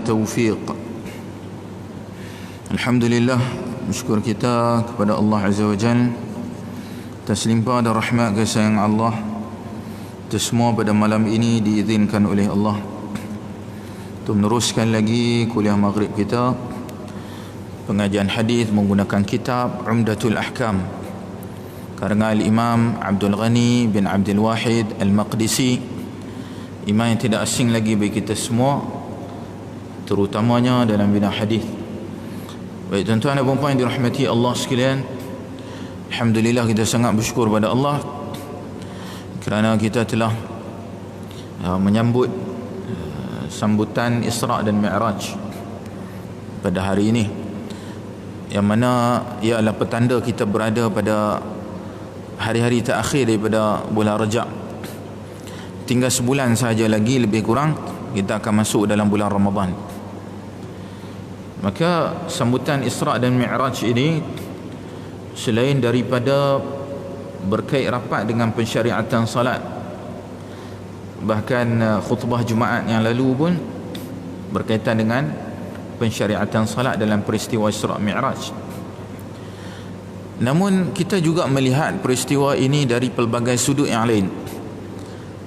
التوفيق. Alhamdulillah, bersyukur kita kepada Allah Azza wa Jalla atas limpah dan rahmat kasih sayang Allah. Itu semua pada malam ini diizinkan oleh Allah untuk meneruskan lagi kuliah maghrib kita, pengajian hadis menggunakan kitab Umdatul Ahkam karangan Al-Imam Abdul Ghani bin Abdul Wahid Al-Maqdisi, imam yang tidak asing lagi bagi kita semua, terutamanya dalam bidang hadis. Baik tuan-tuan dan puan-puan yang dirahmati Allah sekalian, alhamdulillah kita sangat bersyukur pada Allah kerana kita telah menyambut sambutan Isra' dan Mi'raj pada hari ini, yang mana ia adalah petanda kita berada pada hari-hari terakhir daripada bulan Rajab. Tinggal sebulan sahaja lagi lebih kurang kita akan masuk dalam bulan Ramadan. Maka sambutan Isra' dan Mi'raj ini, selain daripada berkait rapat dengan pensyariatan salat, bahkan khutbah Jumaat yang lalu pun berkaitan dengan pensyariatan salat dalam peristiwa Isra' Mi'raj. Namun kita juga melihat peristiwa ini dari pelbagai sudut yang lain,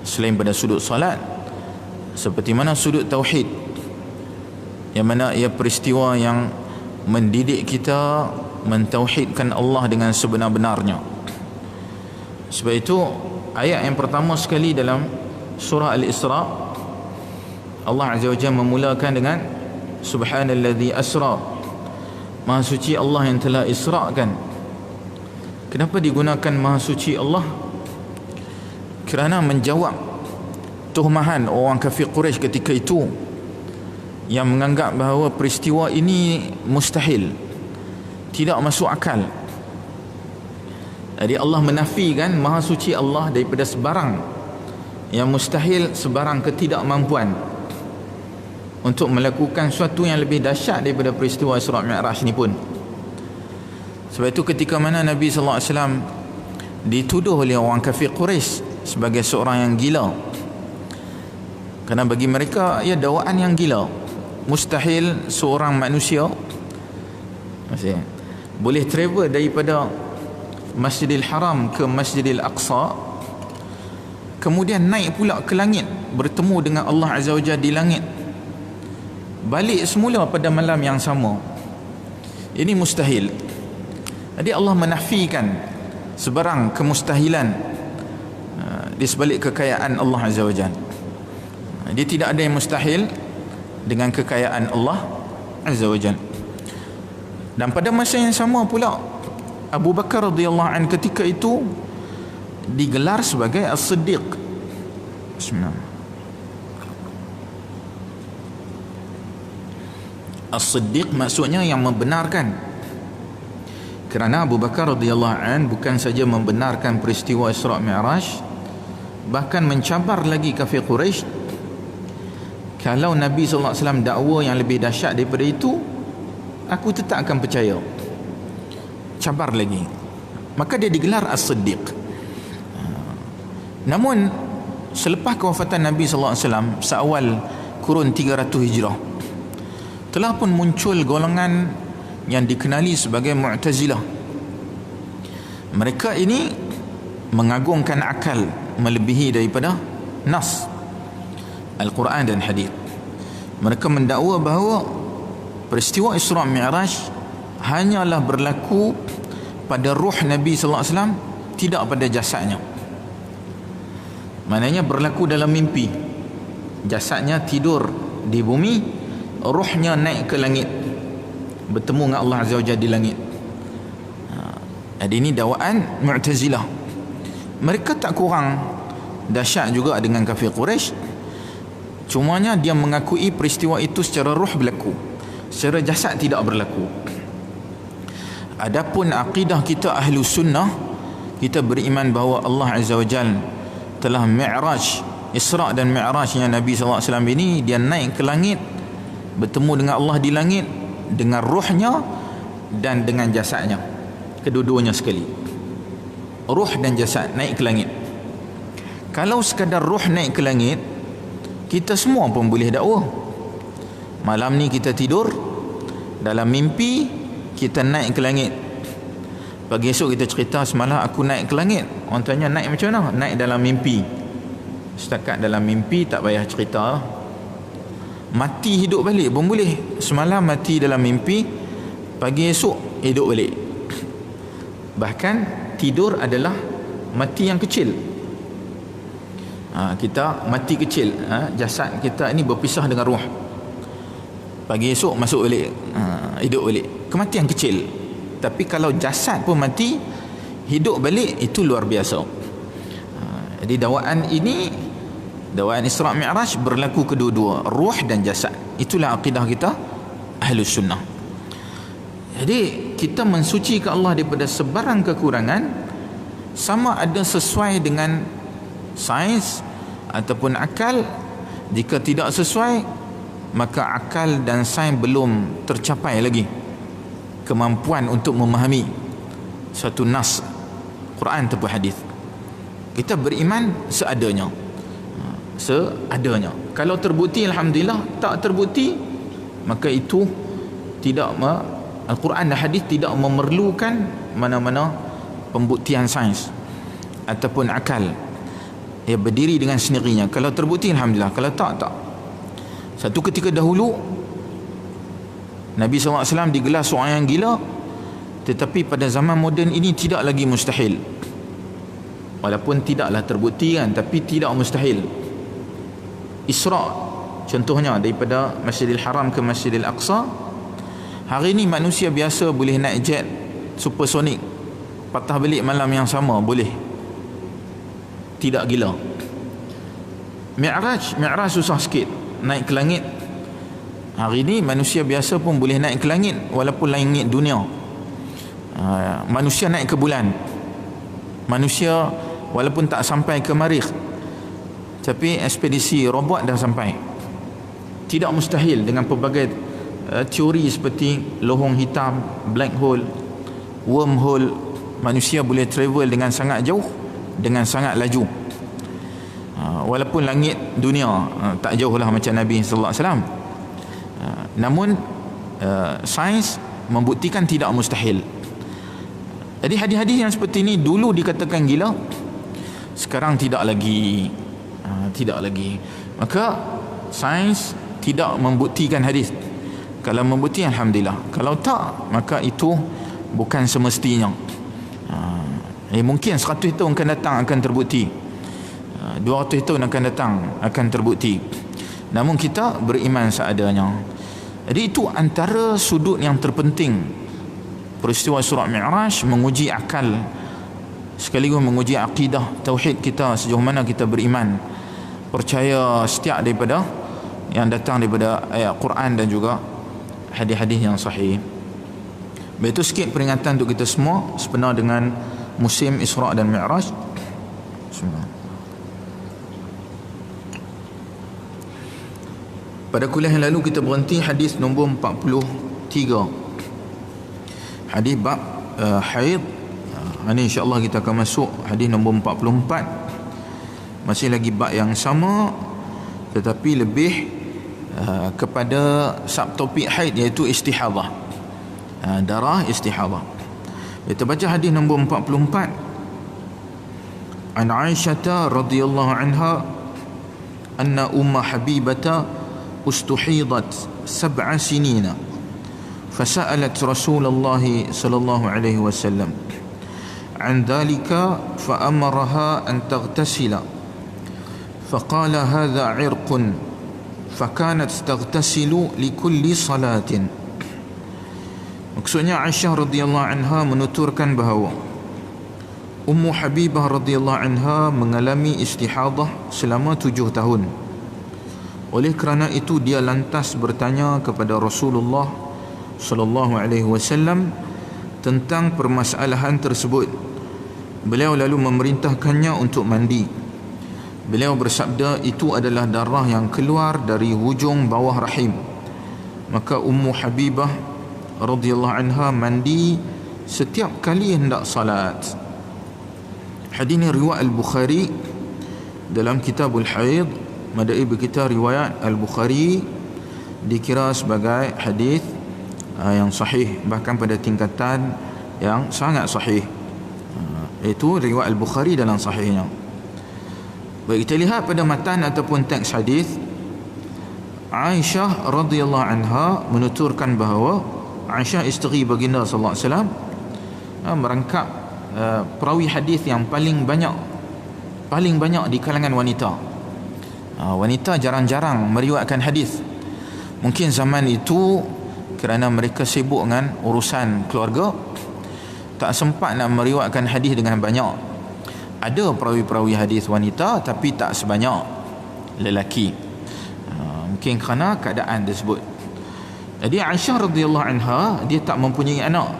selain pada sudut salat, seperti mana sudut tauhid, yang mana ia peristiwa yang mendidik kita mentauhidkan Allah dengan sebenar-benarnya. Sebab itu ayat yang pertama sekali dalam surah Al-Isra', Allah Azza wa Jalla memulakan dengan Subhanalladzi asra, Maha suci Allah yang telah isra'kan. Kenapa digunakan Maha suci Allah? Kerana menjawab tuhmahan orang kafir Quraisy ketika itu yang menganggap bahawa peristiwa ini mustahil, tidak masuk akal. Jadi Allah menafikan Maha suci Allah daripada sebarang yang mustahil, sebarang ketidakmampuan untuk melakukan sesuatu yang lebih dahsyat daripada peristiwa Isra' Mi'raj ini pun. Sebab itu ketika mana Nabi sallallahu alaihi wasallam dituduh oleh orang kafir Quraisy sebagai seorang yang gila, kerana bagi mereka ia dakwaan yang gila. Mustahil seorang manusia boleh travel daripada Masjidil Haram ke Masjidil Aqsa, kemudian naik pula ke langit bertemu dengan Allah Azza wa Jalla di langit, balik semula pada malam yang sama. Ini mustahil. Jadi Allah menafikan sebarang kemustahilan di sebalik kekayaan Allah Azza wa Jalla. Jadi tidak ada yang mustahil dengan kekayaan Allah Azza wa Jalla. Dan pada masa yang sama pula Abu Bakar radhiyallahu anhu ketika itu digelar sebagai As-Siddiq. Bismillah. As-Siddiq maksudnya yang membenarkan. Kerana Abu Bakar radhiyallahu anhu bukan saja membenarkan peristiwa Isra' Mi'raj, bahkan mencabar lagi kafir Quraisy, kalau Nabi sallallahu alaihi wasallam dakwa yang lebih dahsyat daripada itu, aku tetap akan percaya. Cabar lagi. Maka dia digelar As-Siddiq. Namun selepas kewafatan Nabi sallallahu alaihi wasallam seawal kurun 300 Hijrah, telah pun muncul golongan yang dikenali sebagai Mu'tazilah. Mereka ini mengagungkan akal melebihi daripada nas Al-Quran dan hadis. Mereka mendakwa bahawa peristiwa Isra' Mi'raj hanyalah berlaku pada ruh Nabi sallallahu alaihi wasallam, tidak pada jasadnya. Maknanya berlaku dalam mimpi. Jasadnya tidur di bumi, ruhnya naik ke langit, bertemu dengan Allah Azza wa Jalla di langit. Jadi ini dakwaan Mu'tazilah. Mereka tak kurang dahsyat juga dengan kafir Quraisy. Cumanya dia mengakui peristiwa itu secara ruh berlaku, secara jasad tidak berlaku. Adapun akidah kita ahlu sunnah, kita beriman bahawa Allah Azza wa Jalla telah Mi'raj, Isra' dan Mi'rajnya Nabi sallallahu alaihi wasallam ini, dia naik ke langit, bertemu dengan Allah di langit dengan ruhnya dan dengan jasadnya, kedua-duanya sekali. Ruh dan jasad naik ke langit. Kalau sekadar ruh naik ke langit, kita semua pun boleh dakwah. Malam ni kita tidur, dalam mimpi kita naik ke langit. Pagi esok kita cerita, semalam aku naik ke langit. Orang tanya naik macam mana? Naik dalam mimpi. Setakat dalam mimpi tak payah cerita. Mati hidup balik pun boleh. Semalam mati dalam mimpi, pagi esok hidup balik. Bahkan tidur adalah mati yang kecil. Kita mati kecil, jasad kita ini berpisah dengan ruh. Pagi esok masuk balik, hidup balik. Kematian kecil. Tapi kalau jasad pun mati, hidup balik, itu luar biasa. Jadi dakwaan ini, dakwaan Isra' Mi'raj berlaku kedua-dua, ruh dan jasad. Itulah akidah kita Ahlus Sunnah. Jadi kita mensucikan Allah daripada sebarang kekurangan, sama ada sesuai dengan sains ataupun akal. Jika tidak sesuai, maka akal dan sains belum tercapai lagi kemampuan untuk memahami satu nas Quran ataupun hadis. Kita beriman seadanya. Kalau terbukti, alhamdulillah. Tak terbukti, maka itu tidak Al-Quran dan hadis tidak memerlukan mana-mana pembuktian sains ataupun akal. Ia berdiri dengan sendirinya. Kalau terbukti, alhamdulillah. Kalau tak. Satu ketika dahulu Nabi SAW digelar seorang yang gila, tetapi pada zaman moden ini tidak lagi mustahil. Walaupun tidaklah terbukti kan, tapi tidak mustahil. Isra' contohnya daripada Masjidil Haram ke Masjidil Aqsa, hari ini manusia biasa boleh naik jet supersonik, patah balik malam yang sama, boleh. Tidak gila. Mi'raj susah sikit, naik ke langit. Hari ini manusia biasa pun boleh naik ke langit, walaupun langit dunia. Manusia naik ke bulan. Manusia walaupun tak sampai ke Marikh, tapi ekspedisi robot dah sampai. Tidak mustahil dengan pelbagai teori seperti lohong hitam, black hole, wormhole. Manusia boleh travel dengan sangat jauh, dengan sangat laju. Walaupun langit dunia tak jauh lah macam Nabi sallallahu alaihi wasallam. Namun sains membuktikan tidak mustahil. Jadi hadis-hadis yang seperti ini dulu dikatakan gila, sekarang tidak lagi. Maka sains tidak membuktikan hadis. Kalau membuktikan, alhamdulillah. Kalau tak, maka itu bukan semestinya. Mungkin 100 tahun akan datang akan terbukti, 200 tahun akan datang akan terbukti. Namun kita beriman seadanya. Jadi itu antara sudut yang terpenting. Peristiwa Isra' Mi'raj menguji akal, sekaligus menguji akidah tauhid kita, sejauh mana kita beriman, percaya setiap daripada yang datang daripada ayat Quran dan juga hadis-hadis yang sahih. Itu sikit peringatan untuk kita semua sebenar dengan musim Isra' dan Mi'raj. Bismillah. Pada kuliah yang lalu kita berhenti hadis nombor 43, hadis bab haid. Ini insya-Allah kita akan masuk hadis nombor 44. Masih lagi bab yang sama, tetapi lebih kepada subtopik haid, iaitu istihadah, darah istihadah. Kita baca hadis nombor 44. An Aisyah radhiyallahu anha anna umma Habibah استحيضت 7 سنين فسألت رسول الله صلى الله عليه وسلم عن ذلك فأمرها أن تغتسل فقال هذا عرق فكانت تغتسل لكل صلاة. Maksudnya Aisyah radhiyallahu anha menuturkan bahawa Ummu Habibah radhiyallahu anha mengalami istihadah selama 7 tahun. Oleh kerana itu dia lantas bertanya kepada Rasulullah sallallahu alaihi wasallam tentang permasalahan tersebut. Beliau lalu memerintahkannya untuk mandi. Beliau bersabda, itu adalah darah yang keluar dari hujung bawah rahim. Maka Ummu Habibah radhiyallahu anha mandi setiap kali hendak salat. Hadis ini riwayat Al-Bukhari dalam Kitabul Haid. Madai berkita riwayat Al-Bukhari dikira sebagai hadis yang sahih, bahkan pada tingkatan yang sangat sahih. Itu riwayat Al-Bukhari dalam sahihnya. Baik, kita lihat pada matan ataupun teks hadis, Aisyah radhiyallahu anha menuturkan bahawa Aisyah isteri baginda sallallahu alaihi wasallam merangkap perawi hadis yang paling banyak di kalangan wanita. Wanita jarang-jarang meriwayatkan hadis. Mungkin zaman itu kerana mereka sibuk dengan urusan keluarga, tak sempat nak meriwayatkan hadis dengan banyak. Ada perawi-perawi hadis wanita tapi tak sebanyak lelaki. Mungkin kerana keadaan tersebut. Jadi Aisyah radhiyallahu anha dia tak mempunyai anak.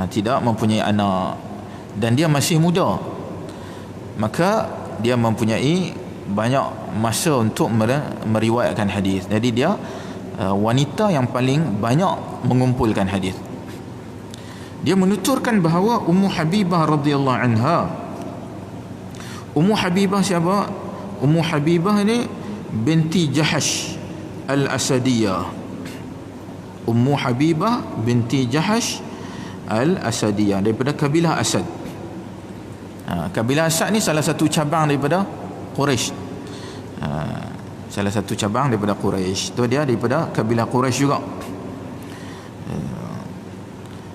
Tidak mempunyai anak dan dia masih muda. Maka dia mempunyai banyak masa untuk meriwayatkan hadis. Jadi dia wanita yang paling banyak mengumpulkan hadis. Dia menuturkan bahawa Ummu Habibah radhiyallahu anha. Ummu Habibah siapa? Ummu Habibah ni binti Jahash Al-Asadiyah. Ummu Habibah binti Jahash Al-Asadiyah, daripada kabilah Asad. Kabilah Asad ni salah satu cabang daripada Quraisy. Salah satu cabang daripada Quraisy. Tu dia daripada kabilah Quraisy juga.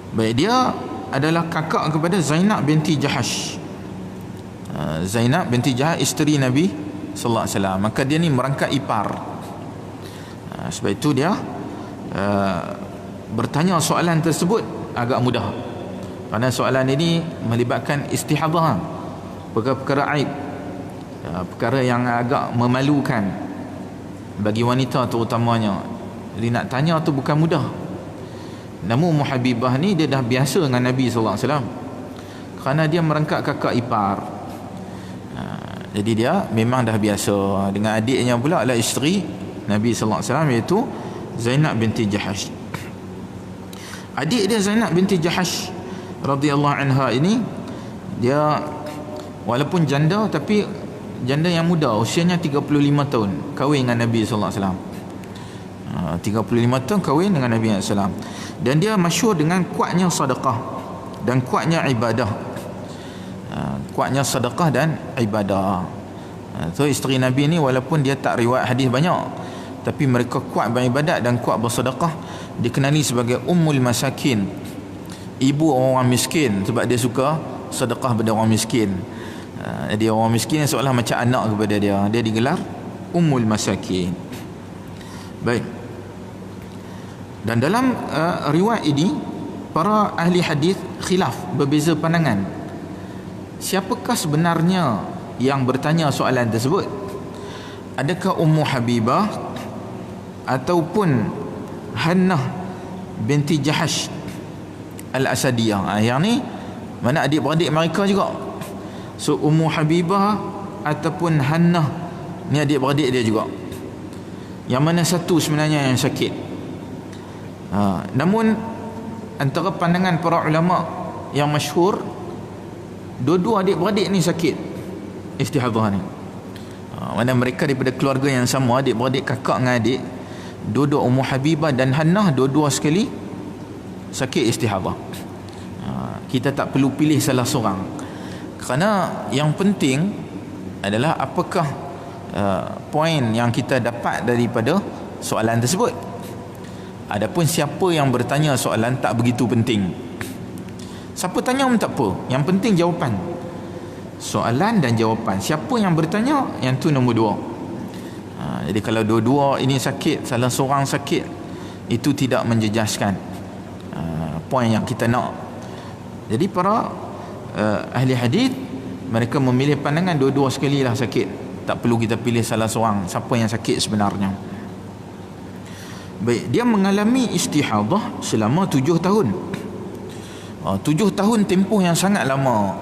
Baik, dia adalah kakak kepada Zainab binti Jahash. Zainab binti Jahash isteri Nabi sallallahu alaihi wasallam. Maka dia ni merangkap ipar. Sebab itu dia bertanya soalan tersebut agak mudah. Kerana soalan ini melibatkan istihadhah, perkara-perkara aib, perkara yang agak memalukan bagi wanita terutamanya. Jadi nak tanya tu bukan mudah. Namun Ummu Habibah ni dia dah biasa dengan Nabi sallallahu alaihi wasallam. Kerana dia merangkap kakak ipar. Jadi dia memang dah biasa. Dengan adiknya pula adalah isteri Nabi sallallahu alaihi wasallam, iaitu Zainab binti Jahash. Adik dia Zainab binti Jahash radhiyallahu anha ini, dia walaupun janda tapi janda yang muda, usianya 35 tahun kahwin dengan Nabi sallallahu alaihi wasallam. 35 tahun kahwin dengan Nabi sallallahu alaihi wasallam. Dan dia masyhur dengan kuatnya sedekah dan kuatnya ibadah. Kuatnya sedekah dan ibadah. So isteri Nabi ni walaupun dia tak riwayat hadis banyak, tapi mereka kuat beribadat dan kuat bersedekah. Dikenali sebagai Ummul Masakin, ibu orang miskin, sebab dia suka sedekah pada orang miskin. Jadi orang miskin seolah macam anak kepada dia. Dia digelar Ummul Masakin. Baik. Dan dalam riwayat ini para ahli hadis khilaf, berbeza pandangan. Siapakah sebenarnya yang bertanya soalan tersebut? Adakah Ummu Habibah ataupun Hannah binti Jahash Al-Asadiyah? Yang ni mana adik-beradik mereka juga. So Ummu Habibah ataupun Hannah ni adik-beradik dia juga. Yang mana satu sebenarnya yang sakit? Namun antara pandangan para ulama yang masyhur, dua-dua adik-beradik ni sakit istihadhah ni. Mana mereka daripada keluarga yang sama, adik-beradik, kakak dengan adik. Dua-dua Ummu Habibah dan Hannah dua-dua sekali sakit istihadhah. Kita tak perlu pilih salah seorang, kerana yang penting adalah apakah poin yang kita dapat daripada soalan tersebut. Adapun siapa yang bertanya soalan tak begitu penting. Siapa tanya pun tak apa, yang penting jawapan. Soalan dan jawapan. Siapa yang bertanya, yang tu nombor dua. Jadi kalau dua-dua ini sakit, salah seorang sakit, itu tidak menjejaskan poin yang kita nak. Jadi para ahli hadis mereka memilih pandangan dua-dua sekali lah sakit. Tak perlu kita pilih salah seorang, siapa yang sakit sebenarnya. Baik, dia mengalami istihadhah selama 7 tahun. 7 tahun tempoh yang sangat lama.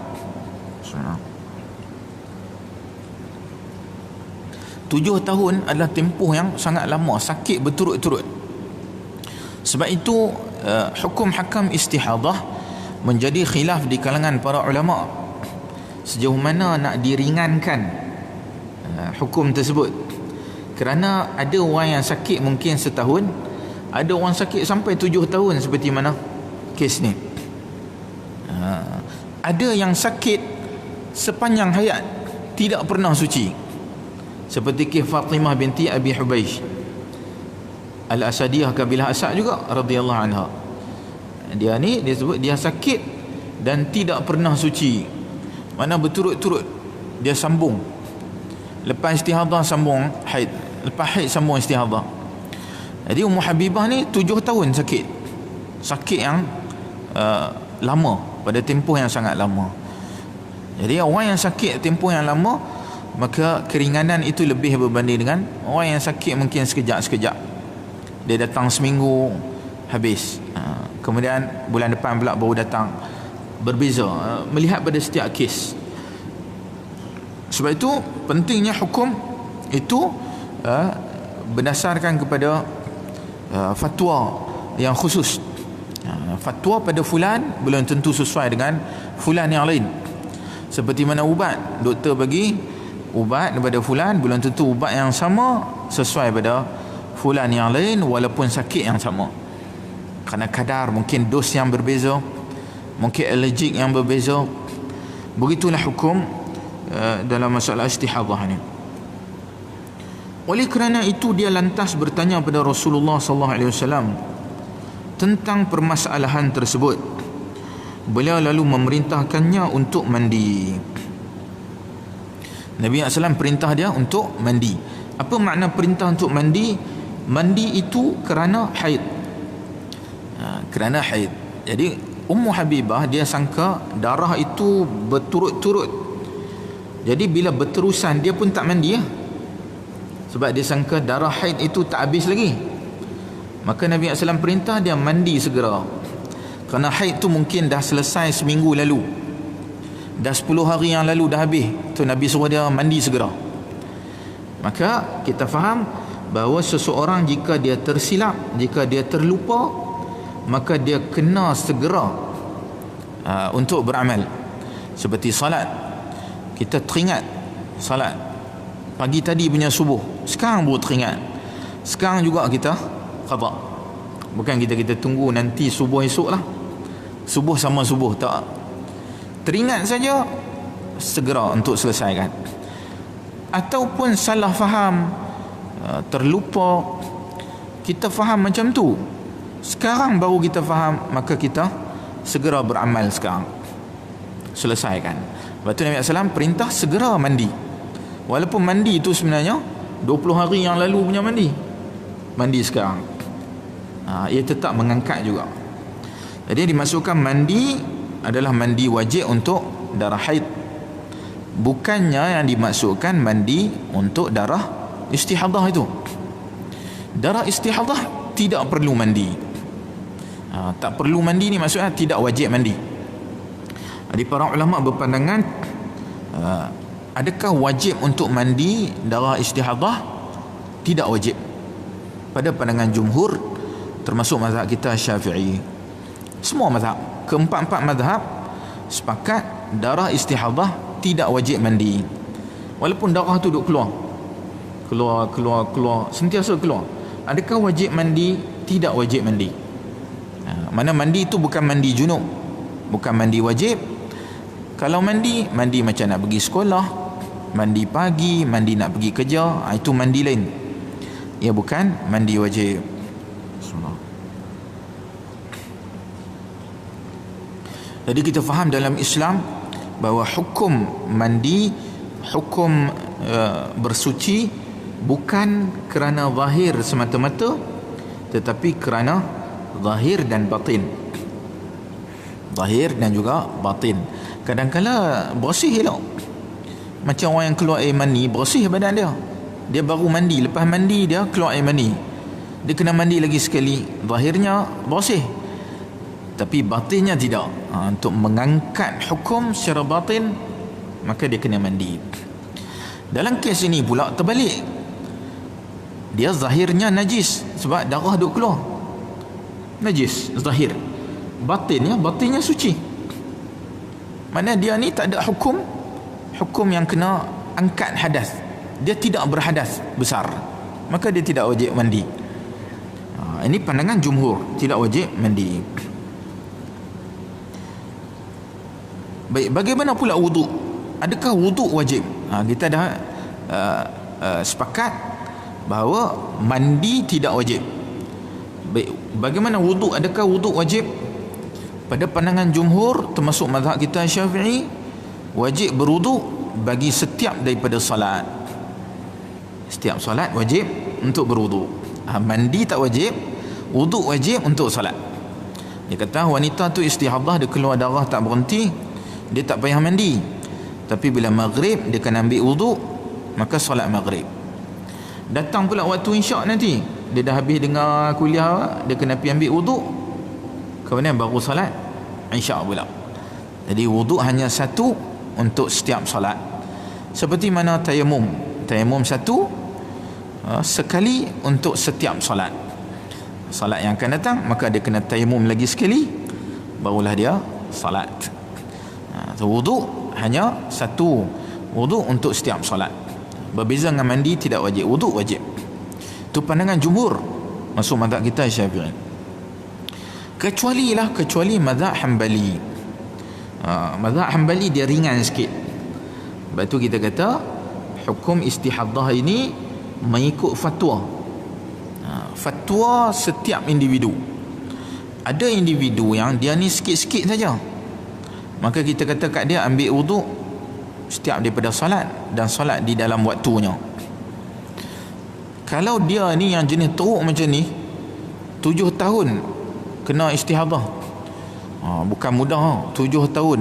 7 tahun adalah tempoh yang sangat lama, sakit berturut-turut. Sebab itu hukum hakam istihadhah menjadi khilaf di kalangan para ulama sejauh mana nak diringankan hukum tersebut. Kerana ada orang yang sakit mungkin setahun, ada orang sakit sampai 7 tahun seperti mana kes ni. Ada yang sakit sepanjang hayat tidak pernah suci, seperti kes Fatimah binti Abi Hubaish Al-Asadiyah kabilah Asad juga radhiyallahu anha. Dia sebut dia sakit dan tidak pernah suci, mana berturut-turut dia sambung, lepas istihadah sambung haid, lepas haid sambung istihadah. Jadi Ummu Habibah ni 7 tahun sakit yang lama, pada tempoh yang sangat lama. Jadi orang yang sakit tempoh yang lama, maka keringanan itu lebih berbanding dengan orang yang sakit mungkin sekejap-sekejap. Dia datang seminggu habis, kemudian bulan depan pula baru datang. Berbeza melihat pada setiap kes. Sebab itu pentingnya hukum itu berdasarkan kepada fatwa yang khusus. Fatwa pada fulan belum tentu sesuai dengan fulan yang lain. Seperti mana ubat, doktor bagi ubat kepada fulan belum tentu ubat yang sama sesuai pada fulan yang lain walaupun sakit yang sama. Kerana kadar, mungkin dos yang berbeza, mungkin alergik yang berbeza. Begitulah hukum dalam masalah istihadah ni. Oleh kerana itu dia lantas bertanya pada Rasulullah sallallahu alaihi wasallam tentang permasalahan tersebut. Beliau lalu memerintahkannya untuk mandi. Nabi SAW perintah dia untuk mandi. Apa makna perintah untuk mandi? Mandi itu kerana haid. Kerana haid. Jadi Ummu Habibah dia sangka darah itu berturut-turut. Jadi bila berterusan dia pun tak mandi ya. Sebab dia sangka darah haid itu tak habis lagi. Maka Nabi SAW perintah dia mandi segera. Kerana haid tu mungkin dah selesai seminggu lalu, dah 10 hari yang lalu dah habis. Tu Nabi suruh dia mandi segera. Maka kita faham bahawa seseorang jika dia tersilap, jika dia terlupa, maka dia kena segera untuk beramal. Seperti salat, kita teringat salat pagi tadi punya subuh, sekarang baru teringat, sekarang juga kita qada. Bukan kita tunggu nanti subuh esok lah, subuh sama subuh, tak, teringat saja segera untuk selesaikan. Ataupun salah faham, terlupa, kita faham macam tu, sekarang baru kita faham, maka kita segera beramal sekarang, selesaikan. Lepas tu Nabi SAW perintah segera mandi. Walaupun mandi itu sebenarnya 20 hari yang lalu punya mandi, mandi sekarang, ia tetap mengangkat juga. Jadi dimasukkan mandi adalah mandi wajib untuk darah haid, bukannya yang dimasukkan mandi untuk darah istihadah itu. Darah istihadah tidak perlu mandi. Tak perlu mandi ni maksudnya tidak wajib mandi. Jadi para ulama berpandangan, adakah wajib untuk mandi darah istihadah? Tidak wajib. Pada pandangan jumhur, termasuk mazhab kita Syafi'i, semua mazhab, keempat-empat mazhab sepakat darah istihadah tidak wajib mandi. Walaupun darah tu duk keluar, sentiasa keluar. Adakah wajib mandi? Tidak wajib mandi. Mana mandi itu bukan mandi junub, bukan mandi wajib. Kalau mandi macam nak pergi sekolah, mandi pagi, mandi nak pergi kerja, itu mandi lain. Ia bukan mandi wajib. Jadi kita faham dalam Islam bahawa hukum mandi, hukum bersuci bukan kerana zahir semata-mata, tetapi kerana zahir dan batin. Zahir dan juga batin. Kadang-kadang bersih elok, macam orang yang keluar air mani, bersih badan dia, dia baru mandi, lepas mandi dia keluar air mani, dia kena mandi lagi sekali, zahirnya bersih tapi batinnya tidak. Untuk mengangkat hukum secara batin, maka dia kena mandi. Dalam kes ini pula terbalik, dia zahirnya najis sebab darah duk keluar, najis zahir, batinnya suci. Mana dia ni tak ada hukum yang kena angkat hadas, dia tidak berhadas besar, maka dia tidak wajib mandi. Ini pandangan jumhur, tidak wajib mandi. Baik, bagaimana pula wuduk? Adakah wuduk wajib? Kita dah sepakat bahawa mandi tidak wajib. Baik, bagaimana wuduk? Adakah wuduk wajib? Pada pandangan jumhur, termasuk mazhab kita Syafi'i, wajib berwuduk bagi setiap daripada salat. Setiap salat wajib untuk berwuduk. Mandi tak wajib, wuduk wajib untuk salat. Dia kata wanita tu istihadah, dia keluar darah tak berhenti, dia tak payah mandi. Tapi bila maghrib dia kena ambil wuduk, maka solat maghrib. Datang pula waktu isyak nanti, dia dah habis dengar kuliah, dia kena pergi ambil wuduk, kemudian baru solat isyak pula. Jadi wuduk hanya satu untuk setiap solat. Seperti mana tayamum. Tayamum satu sekali untuk setiap solat. Solat yang akan datang, maka dia kena tayamum lagi sekali, barulah dia solat. Wuduk hanya satu wuduk untuk setiap solat. Berbeza dengan mandi, tidak wajib. Wuduk wajib. Itu pandangan jumhur, masuk mazhab kita Syafi'i. Kecuali mazhab Hanbali. Mazhab Hanbali dia ringan sikit. Sebab tu kita kata hukum istihadah ini mengikut fatwa. Fatwa setiap individu. Ada individu yang dia ni sikit-sikit saja, maka kita kata kat dia ambil wuduk setiap daripada solat, dan solat di dalam waktunya. Kalau dia ni yang jenis teruk macam ni, 7 tahun kena istihadah, bukan mudah, 7 tahun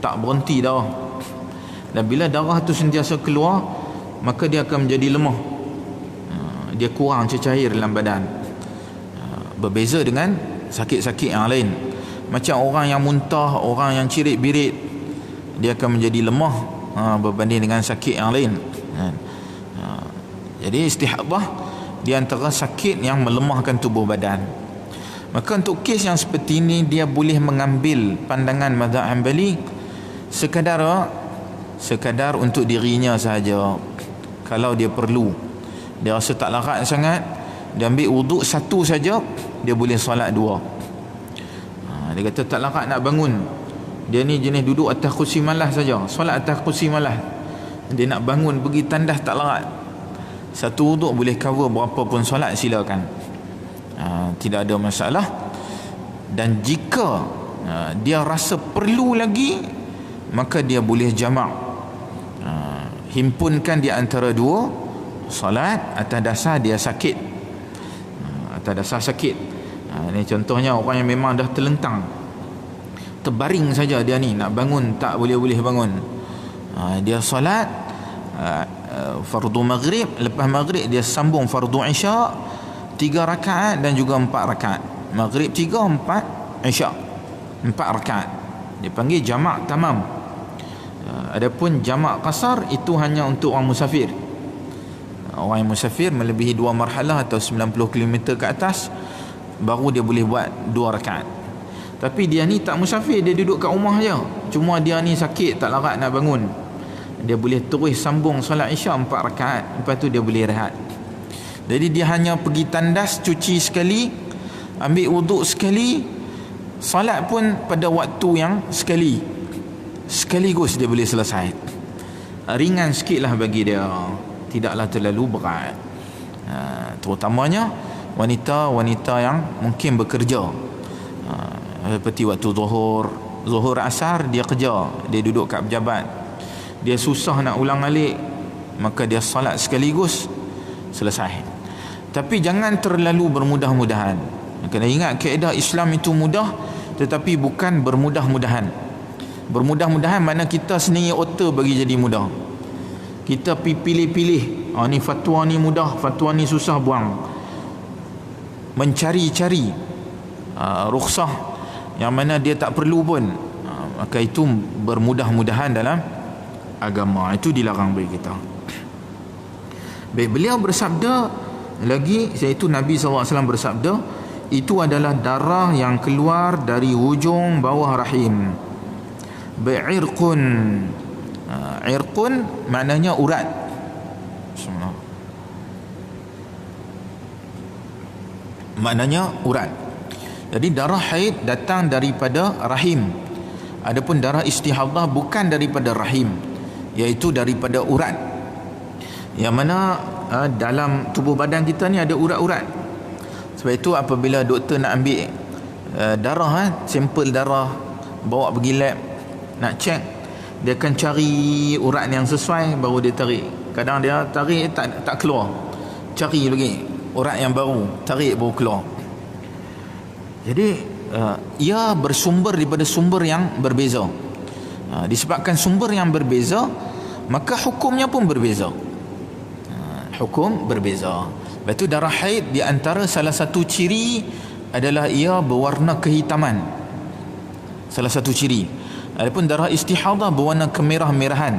tak berhenti darah, dan bila darah tu sentiasa keluar, maka dia akan menjadi lemah, dia kurang cecair dalam badan. Berbeza dengan sakit-sakit yang lain, macam orang yang muntah, orang yang cirit-birit, dia akan menjadi lemah berbanding dengan sakit yang lain. Jadi istihadah di antara sakit yang melemahkan tubuh badan. Maka untuk kes yang seperti ini, dia boleh mengambil pandangan mazhab Hanbali sekadar untuk dirinya sahaja. Kalau dia perlu, dia rasa tak larat sangat, dia ambil wuduk satu saja, dia boleh solat 2. Dia kata tak larat nak bangun, dia ni jenis duduk atas kursi malas saja, solat atas kursi malas, dia nak bangun pergi tandas tak larat, satu wuduk boleh cover berapa pun solat, silakan. Tidak ada masalah. Dan jika dia rasa perlu lagi, maka dia boleh jamak, himpunkan di antara 2 solat atas dasar dia sakit. Atas dasar sakit. Ini contohnya orang yang memang dah terlentang, terbaring saja dia ni, nak bangun tak boleh bangun. Dia solat fardu maghrib, lepas maghrib dia sambung fardu isyak 3 rakaat dan juga 4 rakaat. Maghrib 3, 4, isyak 4 rakaat. Dia panggil jamak tamam. Adapun jamak qasar itu hanya untuk orang musafir. Orang yang musafir melebihi 2 marhalah atau 90 km ke atas, baru dia boleh buat 2 rakaat. Tapi dia ni tak musafir, dia duduk kat rumah je, cuma dia ni sakit tak larat nak bangun, dia boleh terus sambung solat isyak 4 rakaat, lepas tu dia boleh rehat. Jadi dia hanya pergi tandas, cuci sekali, ambil wuduk sekali, solat pun pada waktu yang sekaligus dia boleh selesai. Ringan sikit lah bagi dia, tidaklah terlalu berat. Terutamanya wanita-wanita yang mungkin bekerja, seperti waktu zuhur asar dia kerja, dia duduk kat pejabat, dia susah nak ulang alik, maka dia salat sekaligus selesai. Tapi jangan terlalu bermudah-mudahan. Kena ingat kaedah Islam itu mudah, tetapi bukan bermudah-mudahan. Bermudah-mudahan makna kita sendiri otor bagi jadi mudah. Kita pilih-pilih, ni fatwa ni mudah, fatwa ni susah, buang. Mencari-cari rukhsah yang mana dia tak perlu pun, maka itu bermudah-mudahan dalam agama. Itu dilarang bagi kita. Baik, beliau bersabda lagi, iaitu Nabi SAW bersabda, itu adalah darah yang keluar dari hujung bawah rahim. Bi'irqun. Irqun maknanya urat. maknanya urat. Jadi darah haid datang daripada rahim, adapun darah istihadah bukan daripada rahim, iaitu daripada urat. Yang mana dalam tubuh badan kita ni ada urat-urat. Sebab itu apabila doktor nak ambil darah, sampel darah, bawa pergi lab nak cek, dia akan cari urat yang sesuai baru dia tarik. Kadang dia tarik tak keluar, cari lagi urat yang baru, tarik baru keluar. Jadi ia bersumber daripada sumber yang berbeza. Disebabkan sumber yang berbeza, maka hukumnya pun berbeza. Hukum berbeza. Lepas itu darah haid di antara salah satu ciri adalah ia berwarna kehitaman. Salah satu ciri. Adapun darah istihadah berwarna kemerah-merahan.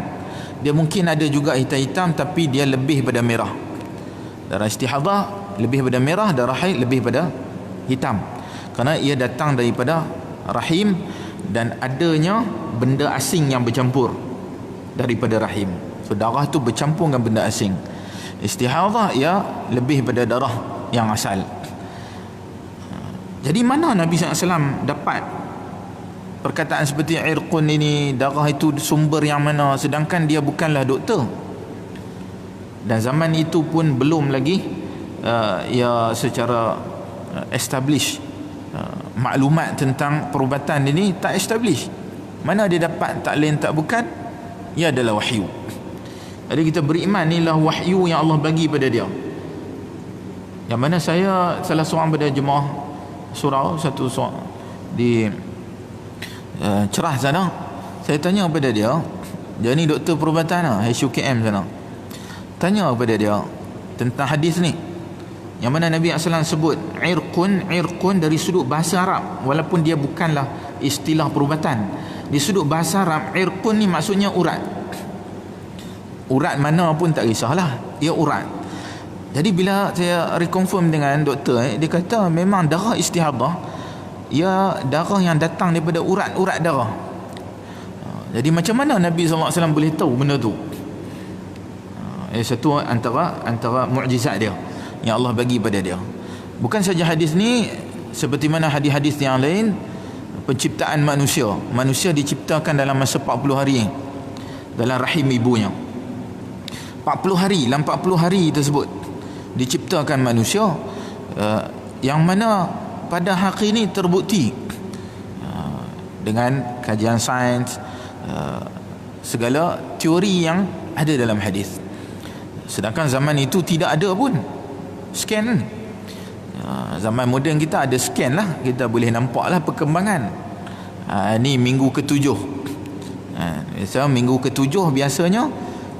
Dia mungkin ada juga hitam-hitam, tapi dia lebih pada merah. Darah istihadah lebih pada merah, darah haid lebih pada hitam. Kerana ia datang daripada rahim dan adanya benda asing yang bercampur daripada rahim. So darah tu bercampur dengan benda asing. Istihadah ia lebih pada darah yang asal. Jadi mana Nabi SAW dapat perkataan seperti irqun ini, darah itu sumber yang mana, sedangkan dia bukanlah doktor. Dan zaman itu pun belum lagi ia secara establish, maklumat tentang perubatan ini tak establish. Mana dia dapat, tak lain tak bukan, ia adalah wahyu. Jadi kita beriman inilah wahyu yang Allah bagi pada dia. Yang mana saya salah seorang pada jemaah surau, satu seorang di Cerah sana, saya tanya kepada dia ni doktor perubatan HUKM sana, tanya kepada dia tentang hadis ni yang mana Nabi SAW sebut irqun dari sudut bahasa Arab, walaupun dia bukanlah istilah perubatan. Di sudut bahasa Arab, irqun ni maksudnya urat. Urat mana pun tak kisahlah, ia urat. Jadi bila saya reconfirm dengan doktor, dia kata memang darah istihadah ia darah yang datang daripada urat-urat darah. Jadi macam mana Nabi SAW boleh tahu benda tu? Satu antara mukjizat dia yang Allah bagi pada dia. Bukan saja hadis ni, seperti mana hadis-hadis yang lain, penciptaan manusia diciptakan dalam masa 40 hari dalam rahim ibunya. 40 hari, dalam 40 hari tersebut diciptakan manusia, yang mana pada hari ini terbukti dengan kajian sains, segala teori yang ada dalam hadis. Sedangkan zaman itu tidak ada pun scan. Zaman moden kita ada scan lah, kita boleh nampak lah perkembangan. Ni minggu ke-7. Biasa minggu ke-7 biasanya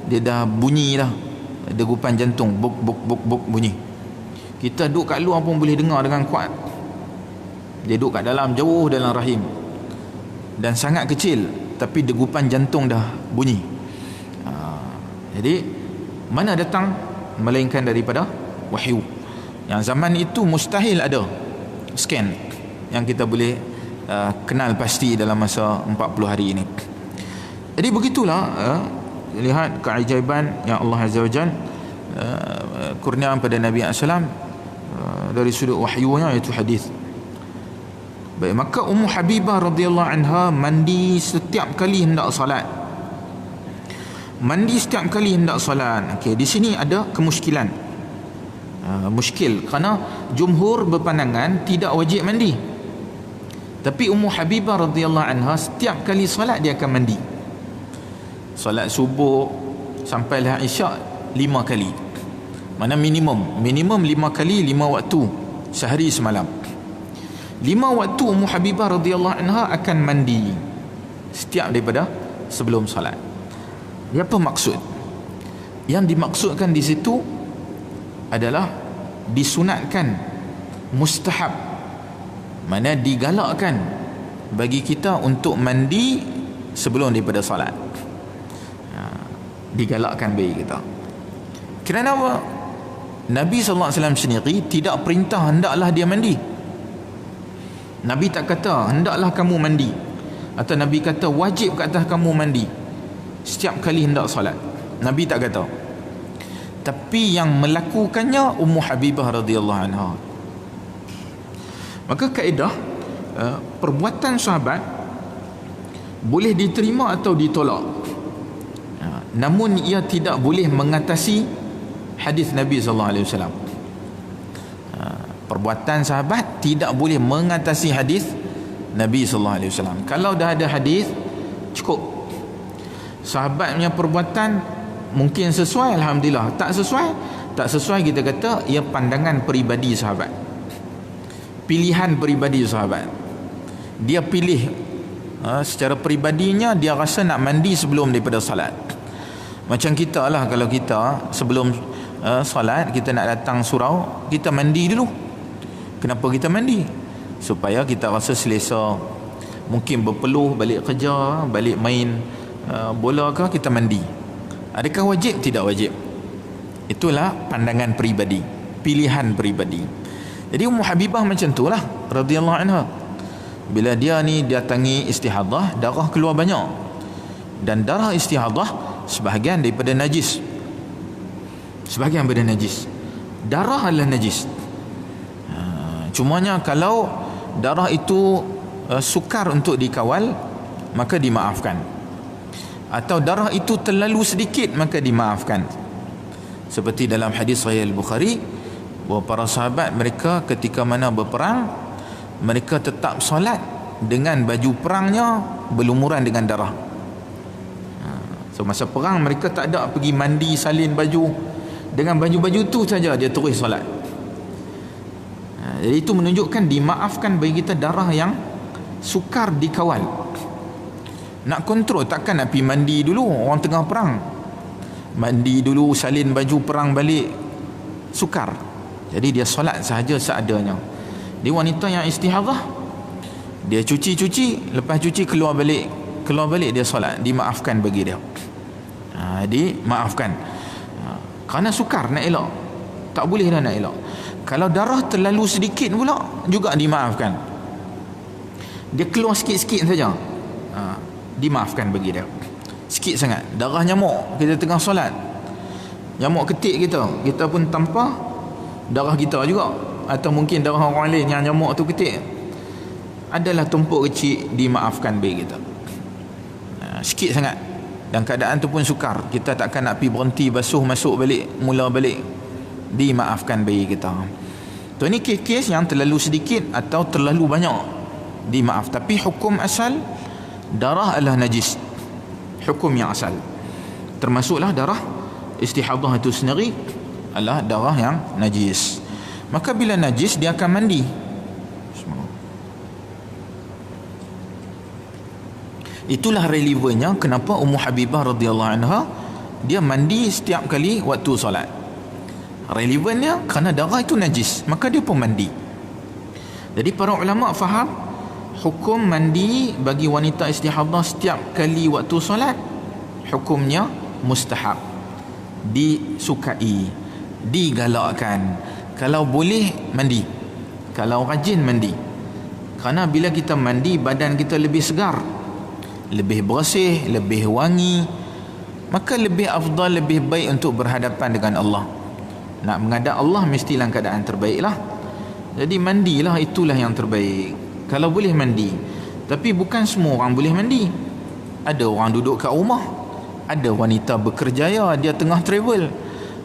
dia dah bunyi dah, degupan jantung buk buk buk buk bunyi. Kita duduk kat luar pun boleh dengar dengan kuat. Dia duduk kat dalam, jauh dalam rahim, dan sangat kecil, tapi degupan jantung dah bunyi. Jadi mana datang melainkan daripada wahyu. Yang zaman itu mustahil ada scan yang kita boleh kenal pasti dalam masa 40 hari ini. Jadi begitulah lihat keajaiban yang Allah Azza wa Jalla kurniakan pada Nabi SAW dari sudut wahyunya, iaitu hadis. Baik, maka Ummu Habibah radhiyallahu anha mandi setiap kali hendak salat. Mandi setiap kali hendak salat. Okey, di sini ada kemuskilan. Muskil kerana jumhur berpandangan tidak wajib mandi. Tapi Ummu Habibah radhiyallahu anha setiap kali salat dia akan mandi. Salat subuh sampailah isyak 5 kali. Mana minimum 5 kali, 5 waktu sehari semalam. 5 waktu Ummu Habibah radhiyallahu anha akan mandi setiap daripada sebelum salat. Apa maksud? Yang dimaksudkan di situ adalah disunatkan, mustahab, mana digalakkan bagi kita untuk mandi sebelum daripada salat. Digalakkan bagi kita. Kerana apa? Nabi SAW sendiri tidak perintah hendaklah dia mandi. Nabi tak kata hendaklah kamu mandi, atau Nabi kata wajib ke atas kamu mandi setiap kali hendak salat. Nabi tak kata. Tapi yang melakukannya Ummu Habibah radhiyallahu anha. Maka kaedah perbuatan sahabat boleh diterima atau ditolak, namun ia tidak boleh mengatasi hadis Nabi sallallahu alaihi wasallam. Perbuatan sahabat tidak boleh mengatasi hadis Nabi sallallahu alaihi wasallam. Kalau dah ada hadis, cukup. Sahabat punya perbuatan mungkin sesuai, alhamdulillah. Tak sesuai kita kata ia pandangan peribadi sahabat, pilihan peribadi sahabat. Dia pilih secara peribadinya, dia rasa nak mandi sebelum daripada salat. Macam kita lah, kalau kita sebelum salat kita nak datang surau, kita mandi dulu. Kenapa kita mandi? Supaya kita rasa selesa. Mungkin berpeluh, balik kerja, balik main bola ke, kita mandi. Adakah wajib? Tidak wajib. Itulah pandangan peribadi, pilihan peribadi. Jadi Ummu Habibah macam tu lah radhiyallahu anha. Bila dia ni datangi istihadah, darah keluar banyak, dan darah istihadah sebahagian daripada najis, sebahagian daripada najis. Darah adalah najis. Cumanya kalau darah itu sukar untuk dikawal, maka dimaafkan. Atau darah itu terlalu sedikit, maka dimaafkan. Seperti dalam hadis Sahih Al-Bukhari, bahawa para sahabat mereka ketika mana berperang, mereka tetap solat dengan baju perangnya berlumuran dengan darah. So masa perang mereka tak ada pergi mandi, salin baju. Dengan baju-baju tu saja dia terus solat. Jadi itu menunjukkan dimaafkan bagi kita darah yang sukar dikawal. Nak kontrol, takkan nak pergi mandi dulu orang tengah perang, mandi dulu, salin baju perang balik, sukar. Jadi dia solat sahaja seadanya. Dia wanita yang istihadah, dia cuci-cuci, lepas cuci keluar balik dia solat, dimaafkan bagi dia. Dimaafkan. Kerana sukar nak elak, tak boleh dah nak elak. Kalau darah terlalu sedikit pula juga dimaafkan. Dia keluar sikit-sikit saja, dimaafkan bagi dia. Sikit sangat. Darah nyamuk, kita tengah solat, nyamuk ketik kita pun tanpa darah kita juga, atau mungkin darah orang lain yang nyamuk tu ketik, adalah tumpuk kecil, dimaafkan bagi kita. Sikit sangat. Dan keadaan tu pun sukar, kita takkan nak pergi berhenti basuh, masuk balik, mula balik, dimaafkan bagi kita. Tu ni kes-kes yang terlalu sedikit atau terlalu banyak, dimaaf. Tapi hukum asal darah adalah najis, hukum yang asal. Termasuklah darah istihadah itu sendiri adalah darah yang najis. Maka bila najis dia akan mandi. Itulah relevannya kenapa Ummu Habibah radhiyallahu anha dia mandi setiap kali waktu solat. Relevannya kerana darah itu najis, maka dia pun mandi. Jadi para ulama faham hukum mandi bagi wanita istihadah setiap kali waktu solat, hukumnya mustahab, disukai, digalakkan. Kalau boleh mandi, kalau rajin mandi. Kerana bila kita mandi, badan kita lebih segar, lebih bersih, lebih wangi, maka lebih afdal, lebih baik untuk berhadapan dengan Allah. Nak menghadap Allah mesti dalam keadaan terbaik lah. Jadi mandilah, itulah yang terbaik kalau boleh mandi. Tapi bukan semua orang boleh mandi. Ada orang duduk kat rumah, ada wanita berkerjaya, dia tengah travel,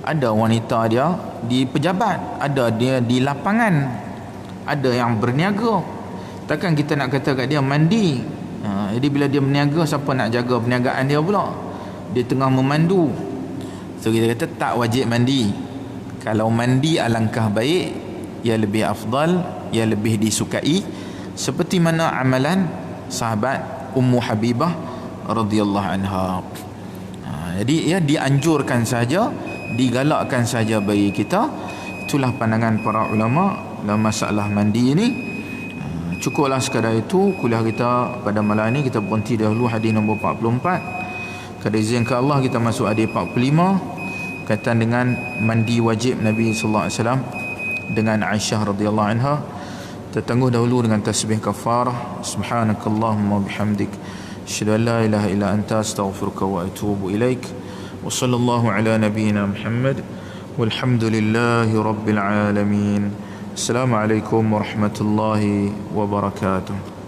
ada wanita dia di pejabat, ada dia di lapangan, ada yang berniaga. Takkan kita nak kata kat dia mandi. Jadi bila dia berniaga, siapa nak jaga perniagaan dia pula? Dia tengah memandu. So kita kata tak wajib mandi. Kalau mandi alangkah baik, ia lebih afdal, ia lebih disukai, seperti mana amalan sahabat Ummu Habibah radhiyallahu anha. Jadi ia dianjurkan saja, digalakkan saja bagi kita. Itulah pandangan para ulama dalam masalah mandi ini. Cukuplah sekadar itu kuliah kita pada malam ini. Kita berhenti dahulu hadis nombor 44. Kada izin ke Allah kita masuk hadis 45 kaitan dengan mandi wajib Nabi sallallahu alaihi wasallam dengan Aisyah radhiyallahu anha. Tertangguh dahulu dengan tasbih kafarah. Subhanakallahumma bihamdik, asyhadu an la ilaha illa anta, astaghfiruka wa atubu ilaik. Wa sallallahu ala nabiyyina Muhammad walhamdulillahi rabbil alamin. Assalamualaikum warahmatullahi wabarakatuh.